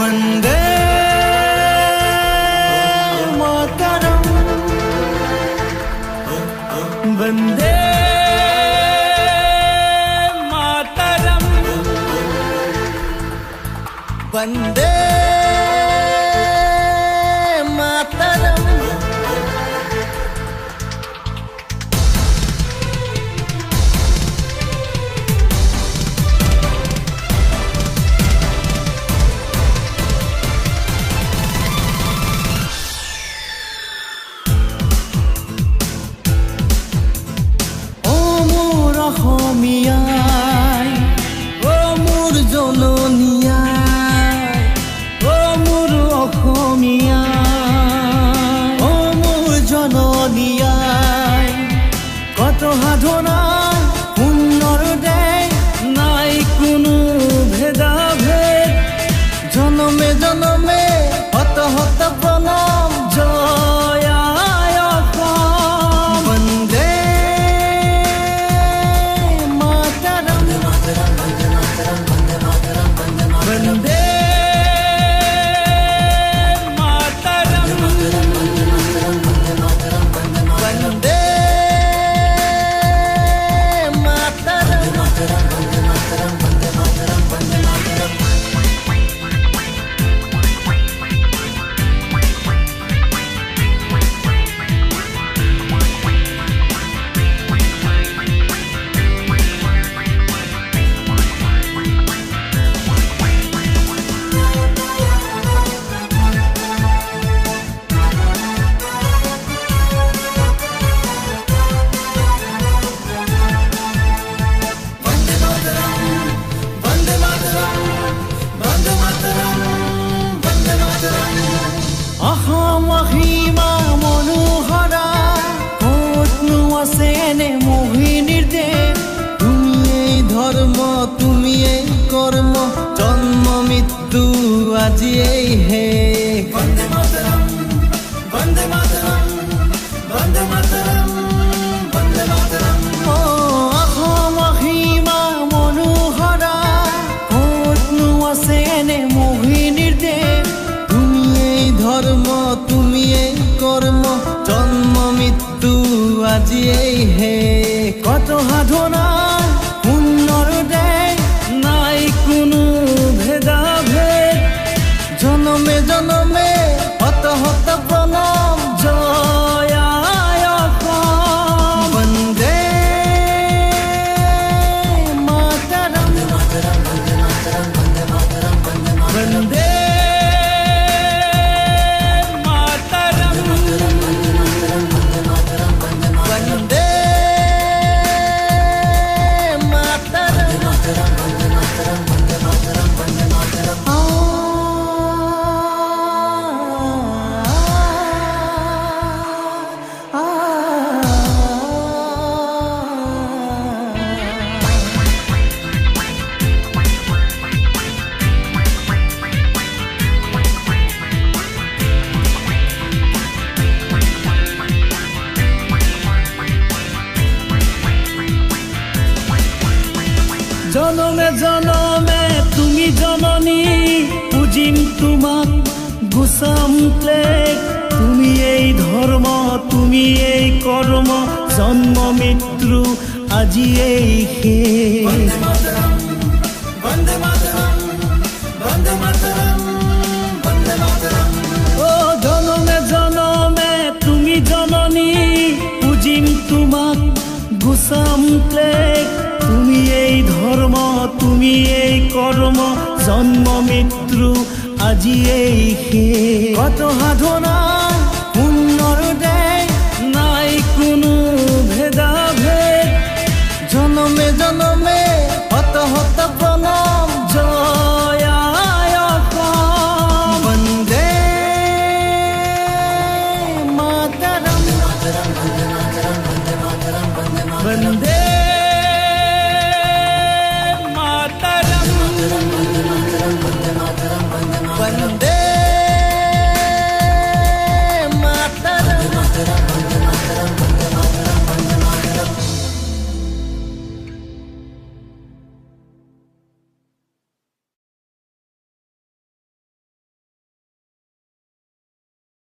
वंदे मातरम वंदे मातरम वंदे मातरम অসমীয়াই ও মোৰ জননীয়াই ও মোৰ অসমীয়াই ও মোৰ জননীয়াই কত সাধনা সুন্দৰ দেশ নাই কোনো ভেদাভেদ জনমে জনমে হত হত প্ৰণাম জয় আই অসম বন্দে वंदे मातरम वंदे অসম সীমা মনোহৰা কতনো আছে নে মোহিনীৰ দেশ তুমি এই ধৰ্ম তুমি এই কৰ্ম জন্ম মৃত্যু আজি এই শেষ বন্দে মাতৰম বন্দে মাতৰম বন্দে মাতৰম বন্দে মাতৰম অসম সীমা মনোহৰা কতনো আছে নে মোহিনীৰ দেশ ধৰ্ম তুমি এই কৰ্ম জন্ম মৃত্যু আজি এই শেষ কত সাধনা সুন্দৰ দেশ নাই কোনো ভেদাভেদ জনমে জনমে হত হত প্ৰণাম জয় আই অসম বন্দে মাতৰম বন্দে জনমে জনমে তুমি জননী পূজিম তোমাক গুচাম ক্লেশ তুমি এই ধৰ্ম তুমি এই কৰ্ম জন্ম মৃত্যু আজি এই শেষ বন্দে মাতৰম বন্দে মাতৰম বন্দে মাতৰম ও জনমে জনমে তুমি জননী পূজিম তোমাক গুচাম ক্লেশ তুমি এই ধৰ্ম তুমি এই কৰ্ম জন্ম মৃত্যু আজি এই শেষ কত সাধনা সুন্দৰ দেশ নাই কোনো ভেদা